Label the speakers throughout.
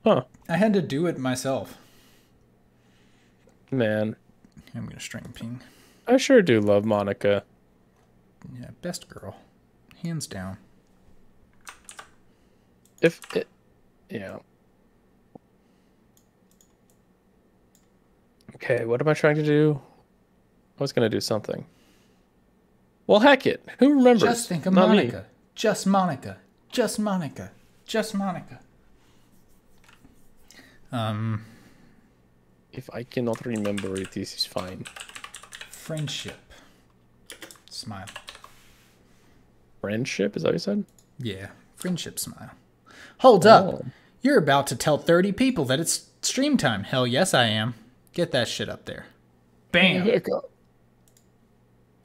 Speaker 1: Huh.
Speaker 2: I had to do it myself.
Speaker 1: Man.
Speaker 2: I'm going to string ping.
Speaker 1: I sure do love Monica.
Speaker 2: Yeah, best girl. Hands down.
Speaker 1: Yeah. Okay, what am I trying to do? I was going to do something. Well, heck it. Who remembers?
Speaker 2: Just think of
Speaker 1: Not
Speaker 2: Monica.
Speaker 1: me.
Speaker 2: Just Monica. Just Monica. Just Monica.
Speaker 1: If I cannot remember it, this is fine.
Speaker 2: Friendship. Smile.
Speaker 1: Friendship, is that what you said?
Speaker 2: Yeah, friendship smile. Hold up. You're about to tell 30 people that it's stream time. Hell yes, I am. Get that shit up there. Bam.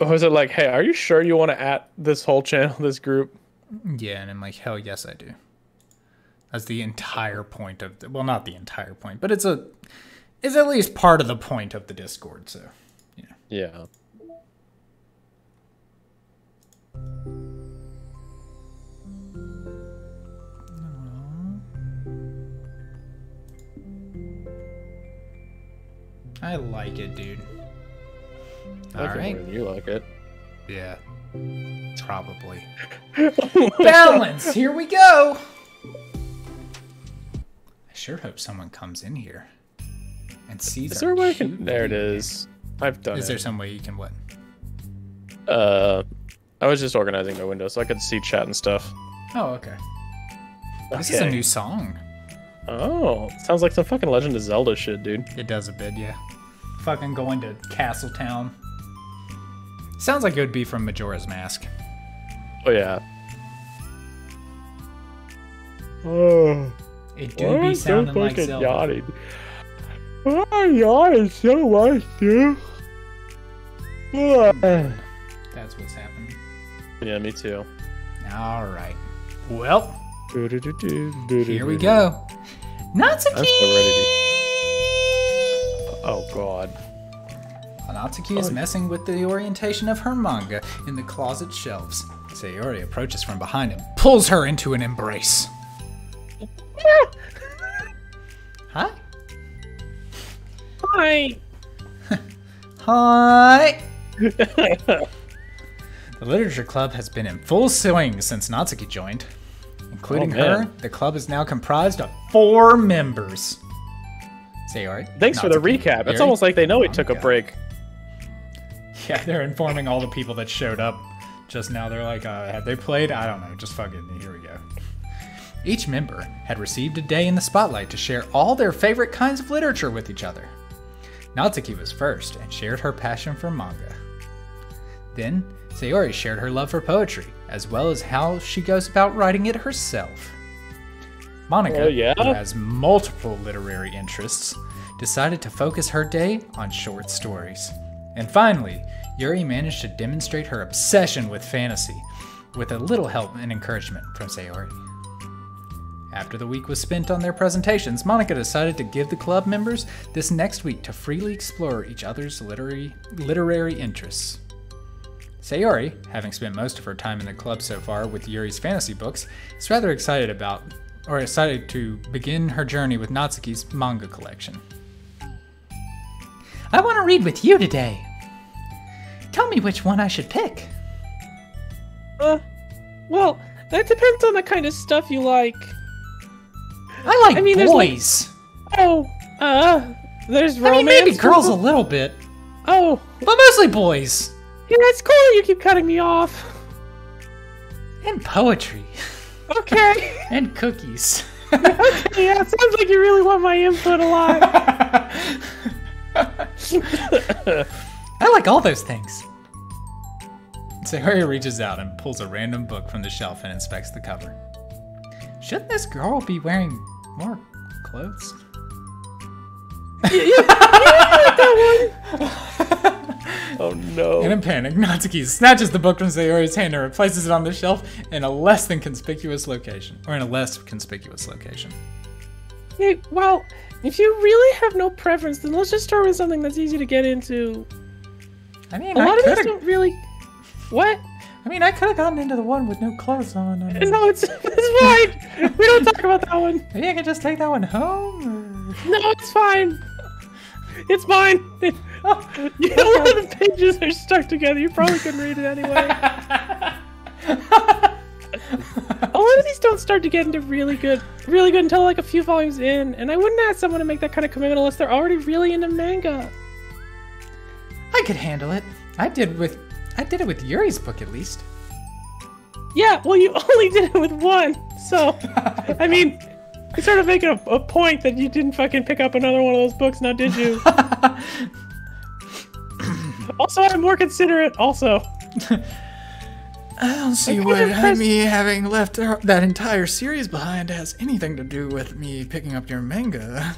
Speaker 1: Or was it like, hey, are you sure you want to add this whole channel, this group?
Speaker 2: Yeah, and I'm like, hell yes, I do. That's the entire point of the, well, not the entire point, but it's at least part of the point of the Discord, so, yeah.
Speaker 1: Yeah.
Speaker 2: I like it, dude.
Speaker 1: I like it more than you like it.
Speaker 2: Yeah. Probably. Balance! Here we go! I sure hope someone comes in here and sees
Speaker 1: Is there a way I can... There it is. I've done it.
Speaker 2: Is there some way you can what?
Speaker 1: I was just organizing my window so I could see chat and stuff.
Speaker 2: Oh, okay. This is a new song.
Speaker 1: Oh, sounds like some fucking Legend of Zelda shit, dude.
Speaker 2: It does a bit, yeah. Fucking going to Castletown. Sounds like it would be from Majora's Mask.
Speaker 1: Oh, yeah. Oh.
Speaker 2: It do be sounding like Zelda.
Speaker 1: Yawning. I'm yawning so much, dude.
Speaker 2: That's what's happening.
Speaker 1: Yeah, me too.
Speaker 2: Alright. Well, here
Speaker 1: Here
Speaker 2: we go. Natsuki!
Speaker 1: I'm so ready to... Oh, God.
Speaker 2: Natsuki is messing with the orientation of her manga in the closet shelves. Sayori approaches from behind and pulls her into an embrace. Hi.
Speaker 1: Hi.
Speaker 2: Hi. The literature club has been in full swing since Natsuki joined. Including her, the club is now comprised of 4 members. Sayori.
Speaker 1: Thanks for the recap. It's almost like they know we took a break.
Speaker 2: Yeah, they're informing all the people that showed up just now. They're like, have they played? I don't know. Just fucking, here we go. Each member had received a day in the spotlight to share all their favorite kinds of literature with each other. Natsuki was first and shared her passion for manga. Then, Sayori shared her love for poetry, as well as how she goes about writing it herself. Monica, who has multiple literary interests, decided to focus her day on short stories. And finally, Yuri managed to demonstrate her obsession with fantasy, with a little help and encouragement from Sayori. After the week was spent on their presentations, Monica decided to give the club members this next week to freely explore each other's literary interests. Sayori, having spent most of her time in the club so far with Yuri's fantasy books, is rather excited to begin her journey with Natsuki's manga collection. I want to read with you today. Tell me which one I should pick.
Speaker 1: Well, that depends on the kind of stuff you like.
Speaker 2: I like boys.
Speaker 1: There's romance.
Speaker 2: I mean, maybe girls a little bit.
Speaker 1: Oh.
Speaker 2: But mostly boys.
Speaker 1: Yeah, it's cool you keep cutting me off.
Speaker 2: And poetry.
Speaker 1: Okay.
Speaker 2: And cookies.
Speaker 1: Okay, yeah, it sounds like you really want my input a lot.
Speaker 2: I like all those things. Sayori reaches out and pulls a random book from the shelf and inspects the cover. Shouldn't this girl be wearing more clothes?
Speaker 1: Oh no.
Speaker 2: In a panic, Natsuki snatches the book from Sayori's hand and replaces it on the shelf in a less conspicuous location.
Speaker 1: Hey, well, if you really have no preference, then let's just start with something that's easy to get into.
Speaker 2: I mean,
Speaker 1: a lot of us don't really... What?
Speaker 2: I mean, I could have gotten into the one with no clothes on. I mean,
Speaker 1: No, it's fine. We don't talk about that one.
Speaker 2: maybe I can just take that one home. Or...
Speaker 1: No, it's fine. It's fine.
Speaker 2: Oh,
Speaker 1: You know, one of the pages are stuck together. You probably couldn't read it anyway. A lot of these don't start to get into really good until like a few volumes in, and I wouldn't ask someone to make that kind of commitment unless they're already really into manga.
Speaker 2: I could handle it. I did it with Yuri's book at least.
Speaker 1: Yeah, well, you only did it with one, so I mean, you're sort of making a point that you didn't fucking pick up another one of those books, now did you? Also, I'm more considerate. Also,
Speaker 2: I don't see
Speaker 1: I'm
Speaker 2: what
Speaker 1: kind of impressed-
Speaker 2: me having left that entire series behind has anything to do with me picking up your manga.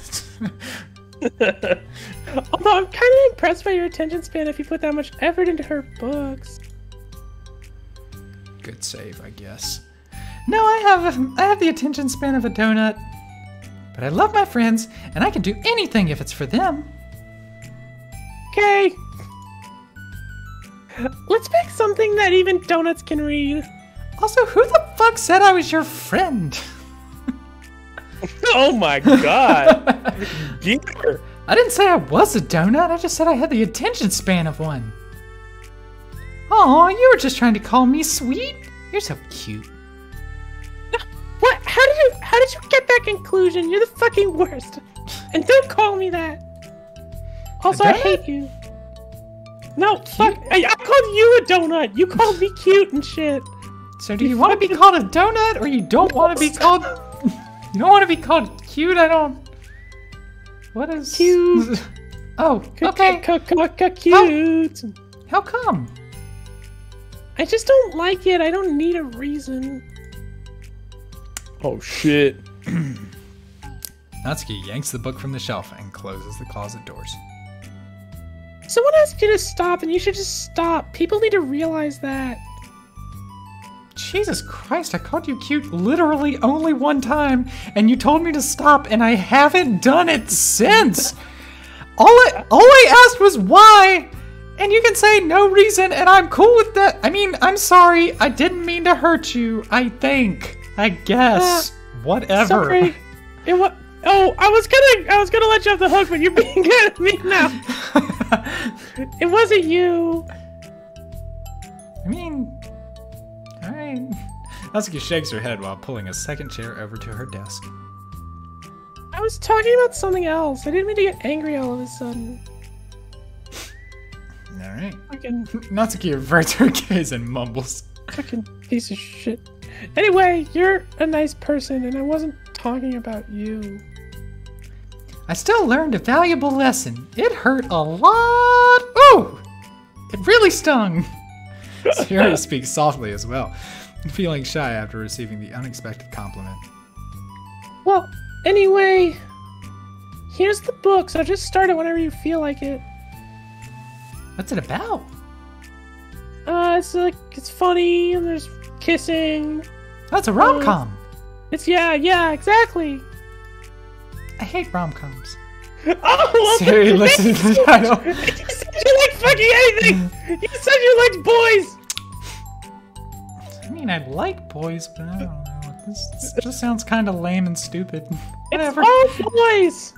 Speaker 1: Although I'm kind of impressed by your attention span if you put that much effort into her books.
Speaker 2: Good save, I guess. No, I have the attention span of a donut. But I love my friends, and I can do anything if it's for them.
Speaker 1: Okay. Let's pick something that even donuts can read.
Speaker 2: Also, who the fuck said I was your friend?
Speaker 1: Oh my god. Geeker.
Speaker 2: I didn't say I was a donut, I just said I had the attention span of one. Aw, you were just trying to call me sweet? You're so cute.
Speaker 1: What? How did you get that conclusion? You're the fucking worst. And don't call me that. Also, I hate you. No, fuck. I called you a donut. You called me cute and shit.
Speaker 2: So do you want to be called a donut, or you don't want to be called... You don't want to be called cute? I don't... What is...
Speaker 1: Cute.
Speaker 2: Oh, okay.
Speaker 1: Cute.
Speaker 2: How come?
Speaker 1: I just don't like it. I don't need a reason. Oh shit.
Speaker 2: Natsuki yanks the book from the shelf and closes the closet doors.
Speaker 1: Someone asked you to stop, and you should just stop. People need to realize that.
Speaker 2: Jesus Christ, I called you cute literally only one time, and you told me to stop, and I haven't done it since. All I asked was why, and you can say no reason, and I'm cool with that. I mean, I'm sorry. I didn't mean to hurt you, I think. I guess. Whatever.
Speaker 1: Sorry. Oh, I was gonna let you off the hook, but you're being good at me now. It wasn't you.
Speaker 2: I mean, alright. Natsuki shakes her head while pulling a second chair over to her desk.
Speaker 1: I was talking about something else. I didn't mean to get angry all of a sudden.
Speaker 2: Alright.
Speaker 1: Fucking
Speaker 2: Natsuki averts her gaze and mumbles.
Speaker 1: fucking piece of shit. Anyway, you're a nice person, and I wasn't talking about you.
Speaker 2: I still learned a valuable lesson. It hurt a lot. Ooh! It really stung. Sierra speaks softly as well, feeling shy after receiving the unexpected compliment.
Speaker 1: Well, anyway, here's the book, so just start it whenever you feel like it.
Speaker 2: What's it about?
Speaker 1: It's funny, and there's kissing.
Speaker 2: That's a rom-com.
Speaker 1: Yeah, exactly.
Speaker 2: I hate rom-coms.
Speaker 1: Oh, well,
Speaker 2: Siri looks at the title.
Speaker 1: You said you liked fucking anything! You said you liked boys!
Speaker 2: I mean, I like boys, but I don't know. This just sounds kind of lame and stupid. Whatever.
Speaker 1: It's all boys!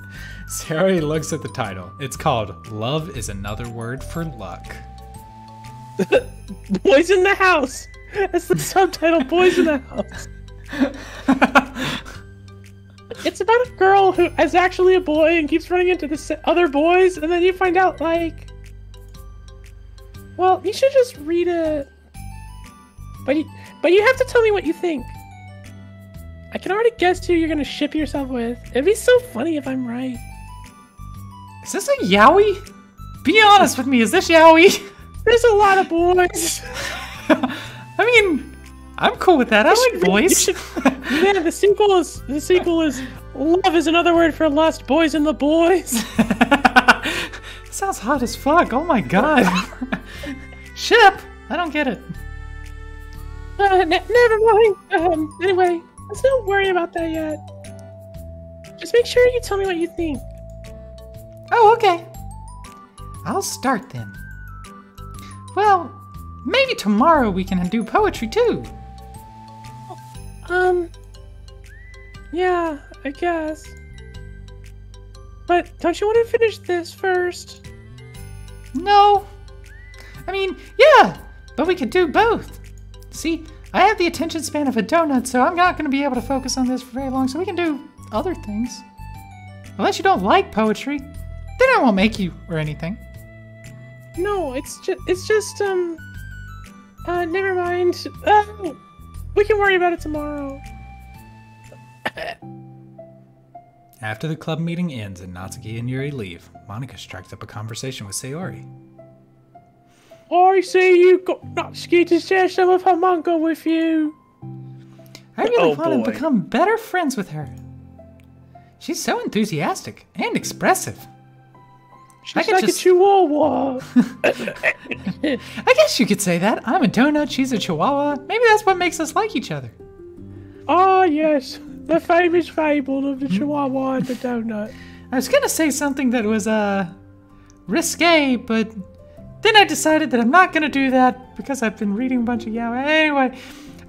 Speaker 2: Siri looks at the title. It's called Love is Another Word for Luck.
Speaker 1: Boys in the House! That's the subtitle, Boys in the House. It's about a girl who is actually a boy and keeps running into the other boys, and then you find out, like... Well, you should just read it. But you have to tell me what you think. I can already guess who you're gonna ship yourself with. It'd be so funny if I'm right.
Speaker 2: Is this a yaoi? Be honest with me, is this yaoi?
Speaker 1: There's a lot of boys.
Speaker 2: I mean, I'm cool with that. I like boys.
Speaker 1: Man, the sequel is Love is Another Word for Lust, Boys and the Boys.
Speaker 2: Sounds hot as fuck. Oh my god. Ship? I don't get it.
Speaker 1: Never mind. Anyway, let's not worry about that yet. Just make sure you tell me what you think.
Speaker 2: Oh, okay. I'll start then. Well, maybe tomorrow we can do poetry too.
Speaker 1: Yeah, I guess. But don't you want to finish this first?
Speaker 2: No. I mean, yeah, but we could do both. See, I have the attention span of a donut, so I'm not going to be able to focus on this for very long, so we can do other things. Unless you don't like poetry, then I won't make you or anything.
Speaker 1: No, it's just, never mind. We can worry about it tomorrow.
Speaker 2: After the club meeting ends and Natsuki and Yuri leave, Monika strikes up a conversation with Sayori.
Speaker 1: I see you got Natsuki to share some of her manga with you.
Speaker 2: I really want to become better friends with her. She's so enthusiastic and expressive.
Speaker 1: She's like a chihuahua.
Speaker 2: I guess you could say that. I'm a donut, she's a chihuahua. Maybe that's what makes us like each other.
Speaker 1: Ah, yes. The famous fable of the chihuahua and the donut.
Speaker 2: I was gonna say something that was, risque, but then I decided that I'm not gonna do that because I've been reading a bunch of yaoi. Anyway,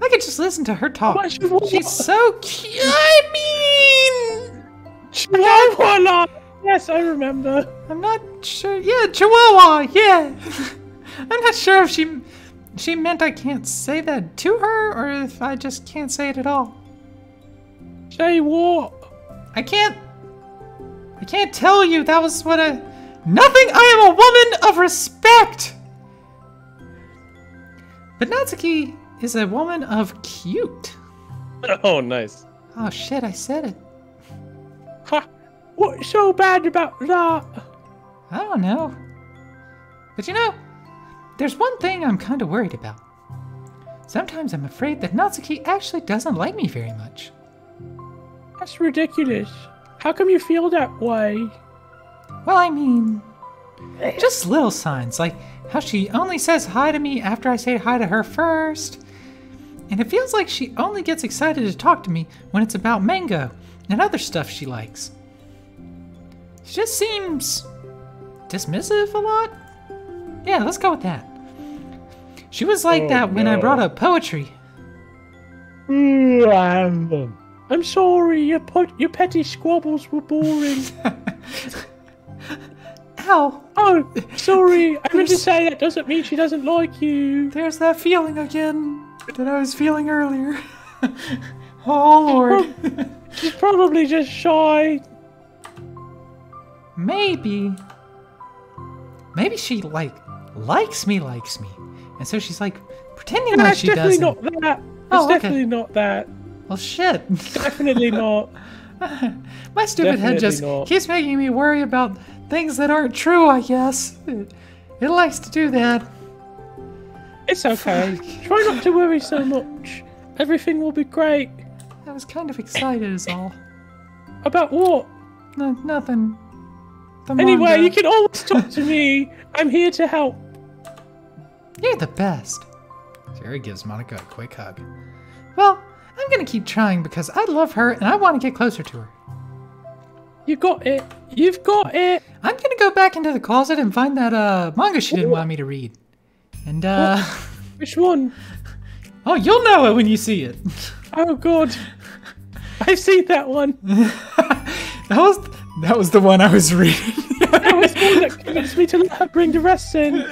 Speaker 2: I could just listen to her talk. She's so cute. I mean...
Speaker 1: Chihuahua! Yes, I remember.
Speaker 2: I'm not sure. Yeah, chihuahua, yeah. I'm not sure if she meant I can't say that to her or if I just can't say it at all.
Speaker 1: Say what?
Speaker 2: I can't tell you. That was what nothing. I am a woman of respect. But Natsuki is a woman of cute.
Speaker 1: Oh, nice.
Speaker 2: Oh shit, I said it.
Speaker 1: Ha! What's so bad about that?
Speaker 2: I don't know. But you know, there's one thing I'm kind of worried about. Sometimes I'm afraid that Natsuki actually doesn't like me very much.
Speaker 1: That's ridiculous. How come you feel that way?
Speaker 2: Well, I mean, just little signs, like how she only says hi to me after I say hi to her first. And it feels like she only gets excited to talk to me when it's about mango and other stuff she likes. She just seems dismissive a lot. Yeah, let's go with that. She was like that when I brought up poetry.
Speaker 1: I'm sorry, your petty squabbles were boring.
Speaker 2: Ow.
Speaker 1: Oh, sorry. I meant to say that doesn't mean she doesn't like you.
Speaker 2: There's that feeling again that I was feeling earlier. Oh, Lord.
Speaker 1: She's probably just shy.
Speaker 2: Maybe she, likes me. And so she's, pretending like she doesn't.
Speaker 1: That's definitely not that. It's definitely not that.
Speaker 2: Well, shit.
Speaker 1: Definitely not.
Speaker 2: My stupid head just keeps making me worry about things that aren't true, I guess. It likes to do that.
Speaker 1: It's okay. Try not to worry so much. Everything will be great.
Speaker 2: I was kind of excited is all.
Speaker 1: About what?
Speaker 2: No, nothing.
Speaker 1: Anyway, you can always talk to me. I'm here to help.
Speaker 2: You're the best. Jerry gives Monika a quick hug. Well, I'm gonna keep trying because I love her and I want to get closer to her.
Speaker 1: You got it. You've got it.
Speaker 2: I'm gonna go back into the closet and find that manga she didn't want me to read. And
Speaker 1: Which one?
Speaker 2: Oh, you'll know it when you see it.
Speaker 1: Oh God. I've seen that one.
Speaker 2: That was the one I was reading.
Speaker 1: That was the one that convinced me to let her bring the rest in.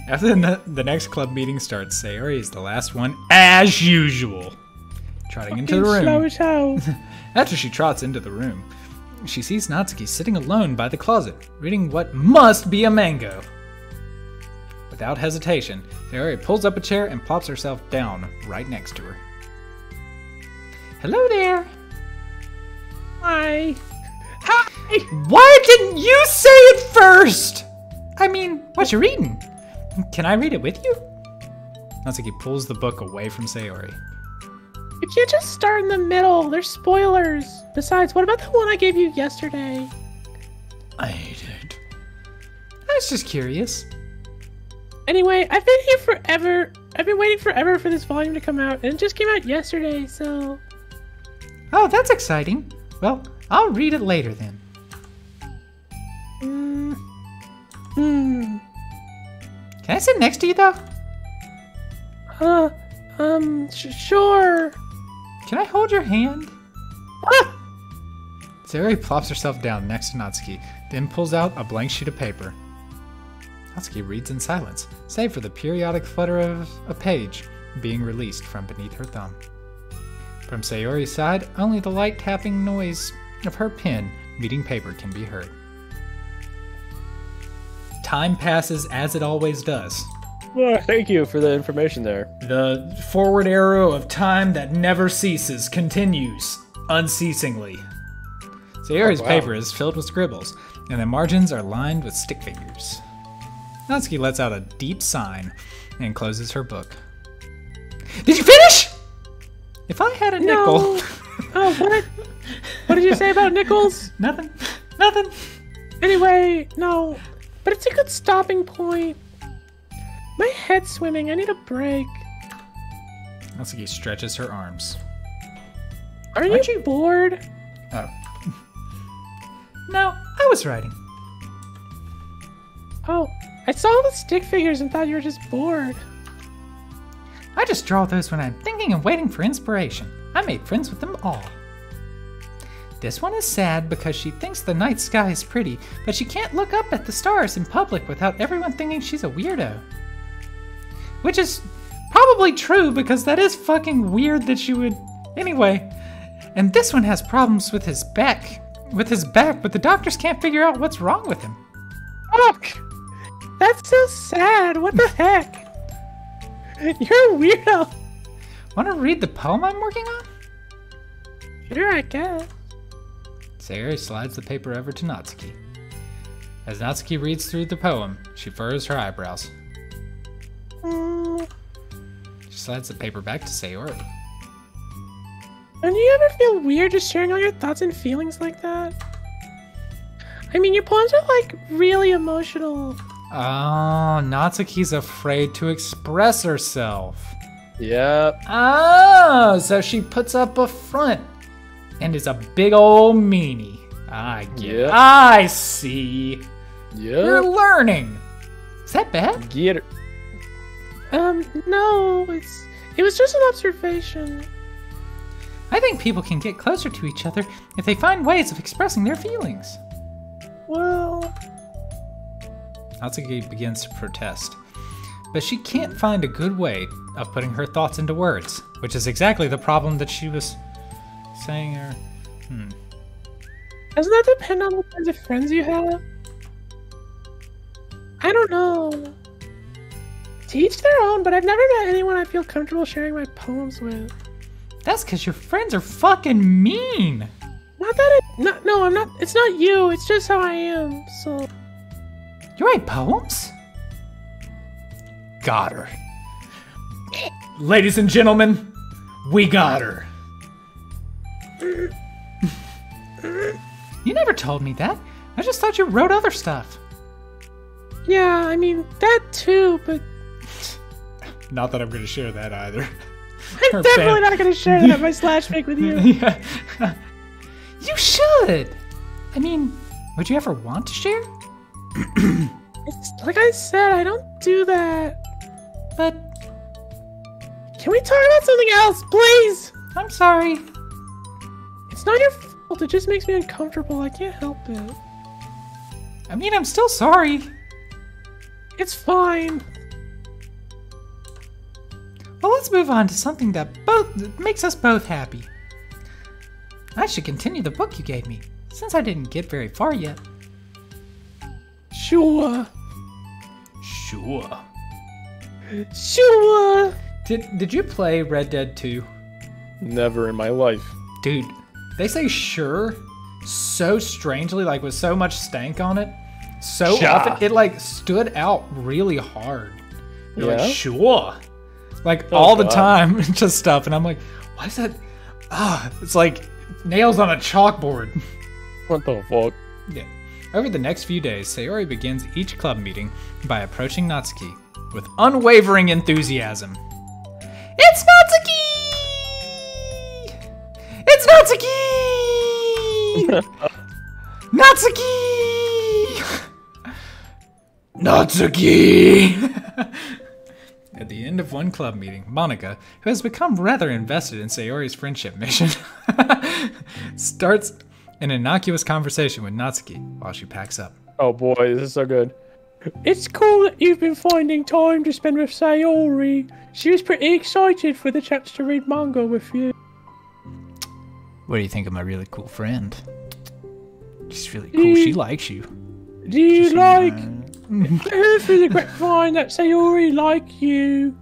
Speaker 2: After the next club meeting starts, Sayori is the last one, as usual. Trotting into the room.
Speaker 1: Slow as hell.
Speaker 2: After she trots into the room, she sees Natsuki sitting alone by the closet, reading what must be a mango. Without hesitation, Sayori pulls up a chair and plops herself down right next to her. Hello there.
Speaker 1: Hi. Hi.
Speaker 2: Why didn't you say it first? I mean, what you reading? Can I read it with you? Natsuki pulls the book away from Sayori.
Speaker 1: You can't just start in the middle. There's spoilers. Besides, what about the one I gave you yesterday?
Speaker 2: I did. I was just curious.
Speaker 1: Anyway, I've been here forever. I've been waiting forever for this volume to come out, and it just came out yesterday, so...
Speaker 2: Oh, that's exciting. Well, I'll read it later then. Can I sit next to you, though?
Speaker 1: Sure.
Speaker 2: Can I hold your hand?
Speaker 1: Ah!
Speaker 2: Sayori plops herself down next to Natsuki, then pulls out a blank sheet of paper. Natsuki reads in silence, save for the periodic flutter of a page being released from beneath her thumb. From Sayori's side, only the light tapping noise of her pen meeting paper can be heard. Time passes as it always does.
Speaker 3: Well, thank you for the information there.
Speaker 2: The forward arrow of time that never ceases continues unceasingly. Sayori's paper is filled with scribbles, and the margins are lined with stick figures. Natsuki lets out a deep sigh and closes her book. Did you finish? If I had a nickel...
Speaker 1: Oh, what? What did you say about nickels?
Speaker 2: Nothing. Nothing.
Speaker 1: Anyway, no. But it's a good stopping point. My head's swimming. I need a break.
Speaker 2: Natsuki stretches her arms.
Speaker 1: Aren't you bored?
Speaker 2: Oh. No, I was writing.
Speaker 1: Oh, I saw the stick figures and thought you were just bored.
Speaker 2: I just draw those when I'm thinking and waiting for inspiration. I made friends with them all. This one is sad because she thinks the night sky is pretty, but she can't look up at the stars in public without everyone thinking she's a weirdo. Which is probably true because that is fucking weird that she would... Anyway. And this one has problems with his back. But the doctors can't figure out what's wrong with him.
Speaker 1: Fuck! That's so sad. What the heck? You're a weirdo.
Speaker 2: Want to read the poem I'm working on?
Speaker 1: Sure, I guess.
Speaker 2: Sayori slides the paper over to Natsuki. As Natsuki reads through the poem, she furrows her eyebrows. She slides the paper back to Sayori.
Speaker 1: Don't you ever feel weird just sharing all your thoughts and feelings like that? I mean, your poems are like really emotional.
Speaker 2: Oh, Natsuki's afraid to express herself.
Speaker 3: Yep.
Speaker 2: Oh, so she puts up a front and is a big old meanie. I get it. I see. You're learning. Is that bad?
Speaker 3: Get it.
Speaker 1: No, it was just an observation.
Speaker 2: I think people can get closer to each other if they find ways of expressing their feelings.
Speaker 1: Well...
Speaker 2: Natsuki begins to protest, but she can't find a good way of putting her thoughts into words, which is exactly the problem that she was saying.
Speaker 1: Doesn't that depend on what kinds of friends you have? I don't know. To each their own, but I've never met anyone I feel comfortable sharing my poems with.
Speaker 2: That's because your friends are fucking mean.
Speaker 1: Not that no, I'm not. It's not you. It's just how I am. So.
Speaker 2: You write poems? Got her. Ladies and gentlemen, we got her. You never told me that. I just thought you wrote other stuff.
Speaker 1: Yeah, I mean, that too, but...
Speaker 2: Not that I'm going to share that either.
Speaker 1: I'm definitely not going to share that at my slash fic with you.
Speaker 2: Yeah. You should. I mean, would you ever want to share?
Speaker 1: It's, like I said, I don't do that.
Speaker 2: But...
Speaker 1: Can we talk about something else, please?
Speaker 2: I'm sorry.
Speaker 1: It's not your fault. It just makes me uncomfortable. I can't help it.
Speaker 2: I mean, I'm still sorry.
Speaker 1: It's fine.
Speaker 2: Well, let's move on to something that makes us both happy. I should continue the book you gave me, since I didn't get very far yet.
Speaker 1: Sure.
Speaker 2: Sure.
Speaker 1: Sure.
Speaker 2: Did you play Red Dead 2?
Speaker 3: Never in my life.
Speaker 2: Dude, they say sure so strangely, like with so much stank on it. So often, it like stood out really hard. You're like, sure. Like all the time, just stuff. And I'm like, why is that? It's like nails on a chalkboard.
Speaker 3: What the fuck?
Speaker 2: Yeah. Over the next few days, Sayori begins each club meeting by approaching Natsuki with unwavering enthusiasm. It's Natsuki! It's Natsuki! Natsuki! Natsuki! At the end of one club meeting, Monica, who has become rather invested in Sayori's friendship mission, starts an innocuous conversation with Natsuki while she packs up.
Speaker 3: Oh boy, this is so good.
Speaker 1: It's cool that you've been finding time to spend with Sayori. She was pretty excited for the chance to read manga with you.
Speaker 2: What do you think of my really cool friend? She's really cool. She likes you.
Speaker 1: Do you like... I heard through the grapevine that Sayori like you.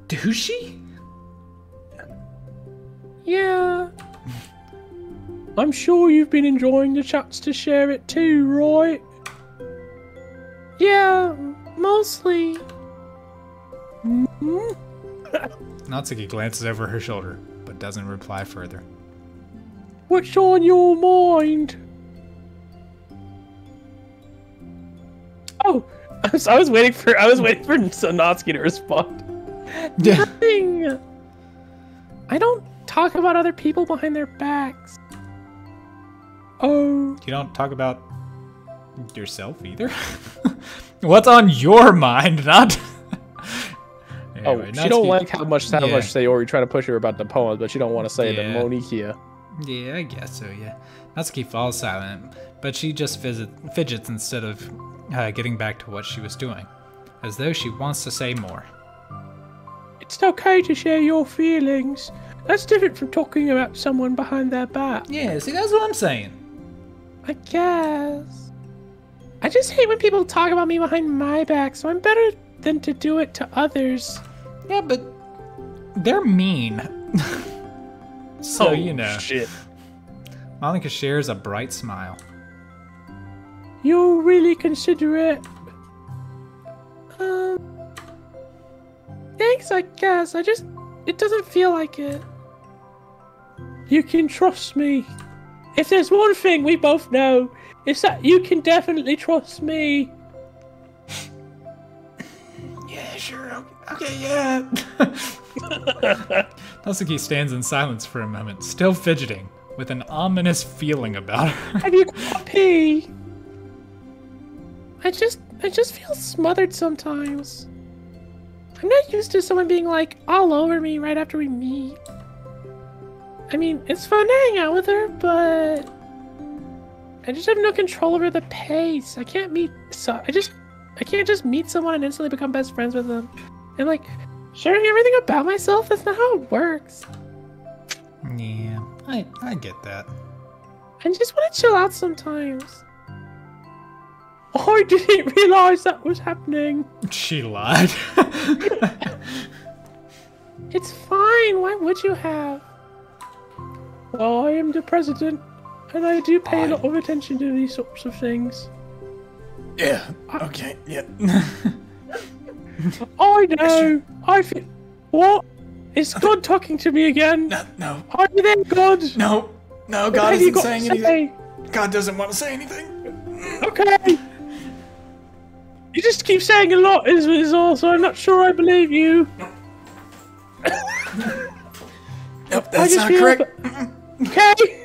Speaker 2: Do she?
Speaker 1: Yeah. I'm sure you've been enjoying the chance to share it too, right? Yeah, mostly.
Speaker 2: Natsuki glances over her shoulder, but doesn't reply further.
Speaker 1: What's on your mind? Oh, I was waiting for Natsuki to respond.
Speaker 2: Yeah.
Speaker 1: Nothing. I don't talk about other people behind their backs. Oh.
Speaker 2: You don't talk about yourself either? What's on your mind, not... Anyway,
Speaker 3: She don't like how much Sayori trying to push her about the poems, but she don't want to say it to Monikia.
Speaker 2: Yeah, I guess so, yeah. Natsuki falls silent, but she just fidgets instead of getting back to what she was doing, as though she wants to say more.
Speaker 1: It's okay to share your feelings. That's different from talking about someone behind their back.
Speaker 2: Yeah, see, that's what I'm saying.
Speaker 1: I guess. I just hate when people talk about me behind my back, so I'm better than to do it to others.
Speaker 2: Yeah, but they're mean. So, you know.
Speaker 3: Shit.
Speaker 2: Monica shares a bright smile.
Speaker 1: You're really considerate. Thanks, I guess. It doesn't feel like it. You can trust me. If there's one thing we both know, it's that you can definitely trust me.
Speaker 2: Yeah, sure. Okay, yeah. Natsuki stands in silence for a moment, still fidgeting, with an ominous feeling about her.
Speaker 1: Have you got a pee? I just feel smothered sometimes. I'm not used to someone being like all over me right after we meet. I mean, it's fun to hang out with her, but I just have no control over the pace. I can't just meet someone and instantly become best friends with them. And like sharing everything about myself, that's not how it works.
Speaker 2: Yeah, I get that.
Speaker 1: I just want to chill out sometimes. I didn't realize that was happening.
Speaker 2: She lied.
Speaker 1: It's fine. Why would you have? Well, I am the president, and I do pay a lot of attention to these sorts of things.
Speaker 2: Yeah. Okay. Yeah.
Speaker 1: I know. I feel. What? Is God talking to me again?
Speaker 2: No.
Speaker 1: Are you there, God?
Speaker 2: No.
Speaker 1: What
Speaker 2: God
Speaker 1: have you
Speaker 2: isn't
Speaker 1: got
Speaker 2: saying
Speaker 1: to
Speaker 2: anything.
Speaker 1: say?
Speaker 2: God doesn't want to say anything.
Speaker 1: Okay. You just keep saying a lot, is all, so I'm not sure I believe you.
Speaker 2: Nope, that's not correct.
Speaker 1: Okay.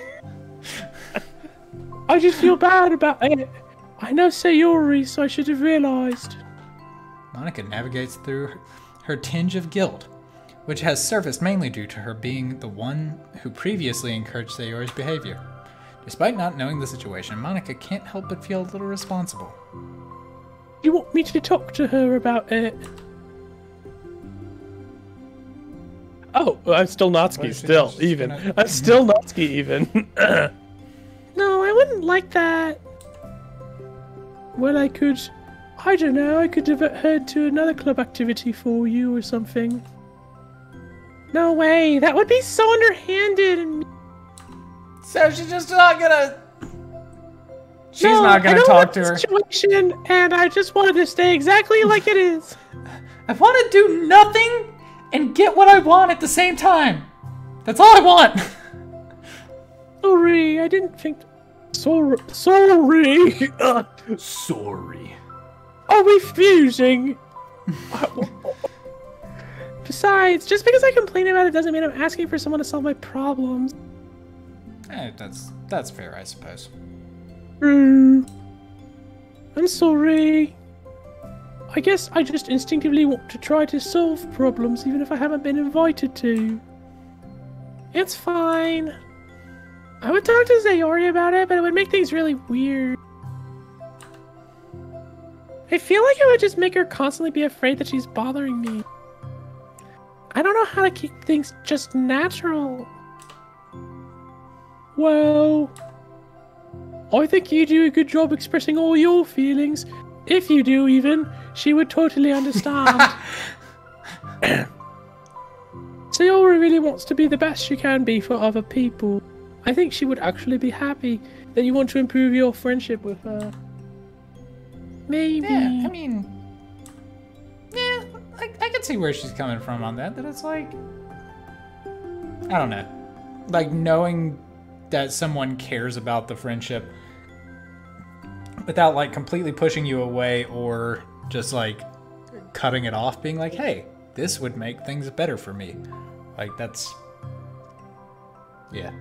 Speaker 1: I just feel bad about it. I know Sayori, so I should have realized.
Speaker 2: Monica navigates through her tinge of guilt, which has surfaced mainly due to her being the one who previously encouraged Sayori's behavior. Despite not knowing the situation, Monica can't help but feel a little responsible.
Speaker 1: You want me to talk to her about it? Oh, I'm still Natsuki, still, even. I'm still Natsuki, even. No, I wouldn't like that. Well, I don't know, I could divert her to another club activity for you or something. No way, that would be so underhanded and...
Speaker 2: So she's just not gonna... She's not gonna talk to her.
Speaker 1: Situation, and I just wanted to stay exactly like it is.
Speaker 2: I want to do nothing and get what I want at the same time. That's all I want.
Speaker 1: Sorry, I didn't think... Sorry.
Speaker 2: Sorry.
Speaker 1: Are we fusing? Besides, just because I complain about it doesn't mean I'm asking for someone to solve my problems.
Speaker 2: That's fair, I suppose.
Speaker 1: I'm I'm sorry. I guess I just instinctively want to try to solve problems even if I haven't been invited to. It's fine. I would talk to Sayori about it, but it would make things really weird. I feel like it would just make her constantly be afraid that she's bothering me. I don't know how to keep things just natural. Well, I think you do a good job expressing all your feelings. If you do, even, she would totally understand. Sayori really wants to be the best she can be for other people. I think she would actually be happy that you want to improve your friendship with her. Maybe.
Speaker 2: Yeah, I mean, yeah, I can see where she's coming from on that. That it's like, I don't know, like knowing that someone cares about the friendship without like completely pushing you away or just like cutting it off, being like, hey, this would make things better for me. Like that's, yeah.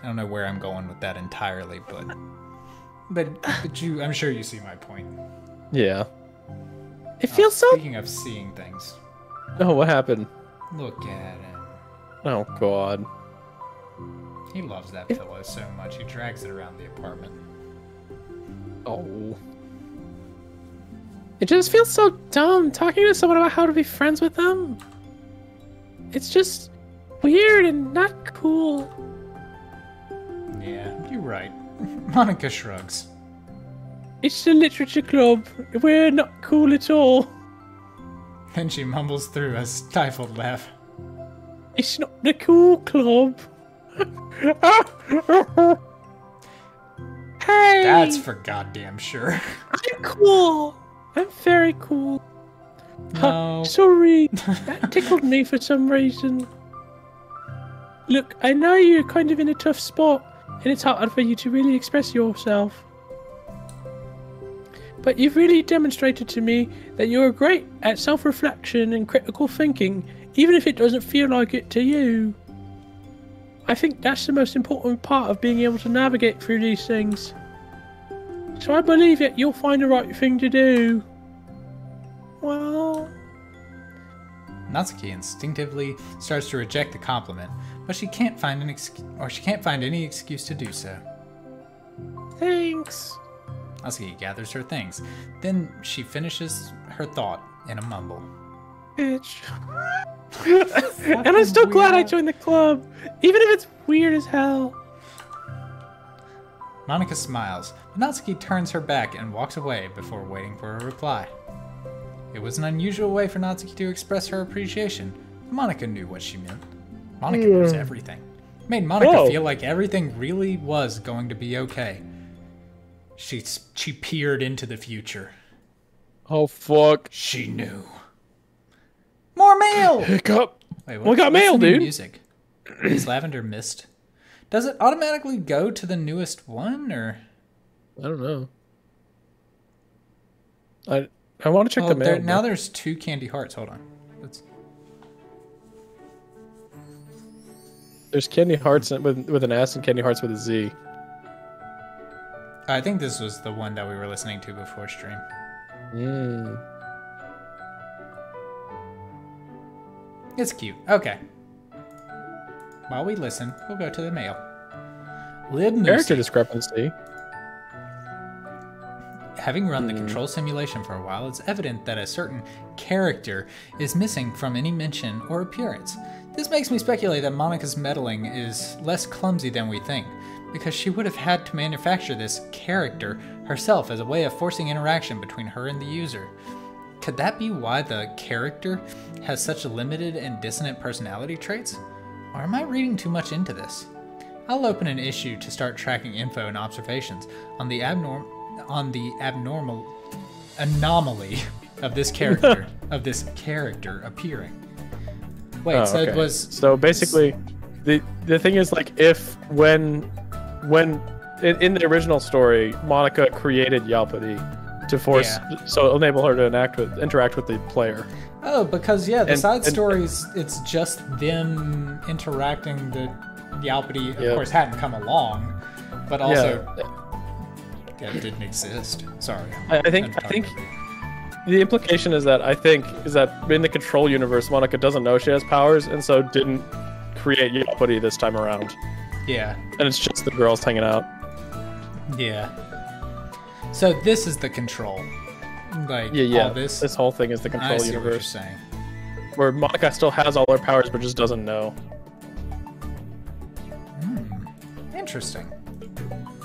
Speaker 2: I don't know where I'm going with that entirely, but you, I'm sure you see my point.
Speaker 3: Yeah.
Speaker 1: It feels so.
Speaker 2: Speaking of seeing things.
Speaker 3: Oh, what happened?
Speaker 2: Look at him.
Speaker 3: Oh God.
Speaker 2: He loves that pillow so much. He drags it around the apartment.
Speaker 3: Oh.
Speaker 1: It just feels so dumb talking to someone about how to be friends with them. It's just weird and not cool.
Speaker 2: Yeah, you're right. Monica shrugs.
Speaker 1: It's the literature club. We're not cool at all.
Speaker 2: Then she mumbles through a stifled laugh.
Speaker 1: It's not the cool club. Hey!
Speaker 2: That's for goddamn sure.
Speaker 1: I'm cool. I'm very cool.
Speaker 2: No.
Speaker 1: Sorry, that tickled me for some reason. Look, I know you're kind of in a tough spot, and it's hard for you to really express yourself. But you've really demonstrated to me that you're great at self-reflection and critical thinking, even if it doesn't feel like it to you. I think that's the most important part of being able to navigate through these things. So I believe that you'll find the right thing to do. Well...
Speaker 2: Natsuki instinctively starts to reject the compliment, but she can't find any excuse to do so.
Speaker 1: Thanks.
Speaker 2: Natsuki gathers her things. Then she finishes her thought in a mumble.
Speaker 1: Bitch. And I'm still glad I joined the club, even if it's weird as hell.
Speaker 2: Monica smiles, but Natsuki turns her back and walks away before waiting for a reply. It was an unusual way for Natsuki to express her appreciation. Monica knew what she meant. Monica knows everything. It made Monica feel like everything really was going to be okay. She peered into the future.
Speaker 3: Oh, fuck.
Speaker 2: She knew. More mail!
Speaker 3: Hiccup.
Speaker 2: Wait,
Speaker 3: We got mail,
Speaker 2: what's the new
Speaker 3: dude.
Speaker 2: Music? Is Lavender Mist? Does it automatically go to the newest one, or?
Speaker 3: I don't know. I want to check the mail.
Speaker 2: Now there's 2 candy hearts. Hold on.
Speaker 3: There's candy hearts with an S and candy hearts with a Z.
Speaker 2: I think this was the one that we were listening to before stream. It's cute. Okay. While we listen, we'll go to the mail. Lib Moosey.
Speaker 3: Character discrepancy.
Speaker 2: Having run the control simulation for a while, it's evident that a certain character is missing from any mention or appearance. This makes me speculate that Monica's meddling is less clumsy than we think, because she would have had to manufacture this character herself as a way of forcing interaction between her and the user. Could that be why the character has such limited and dissonant personality traits? Or am I reading too much into this? I'll open an issue to start tracking info and observations on the anomaly of this character appearing. Wait, so
Speaker 3: okay.
Speaker 2: it was
Speaker 3: So basically, the thing is, like, if when in the original story, Monica created Yalpadi to force, so it'll enable her to interact with the player.
Speaker 2: Oh, because the side stories, it's just them interacting. The Yalpadi, of course, hadn't come along, but also that didn't exist. Sorry.
Speaker 3: I think the implication is that in the Control universe, Monica doesn't know she has powers, and so didn't create Yapati this time around.
Speaker 2: Yeah.
Speaker 3: And it's just the girls hanging out.
Speaker 2: Yeah. So this is the Control. Like,
Speaker 3: yeah.
Speaker 2: all this.
Speaker 3: This whole thing is the Control
Speaker 2: I see
Speaker 3: universe.
Speaker 2: what you're saying.
Speaker 3: Where Monica still has all her powers, but just doesn't know.
Speaker 2: Interesting.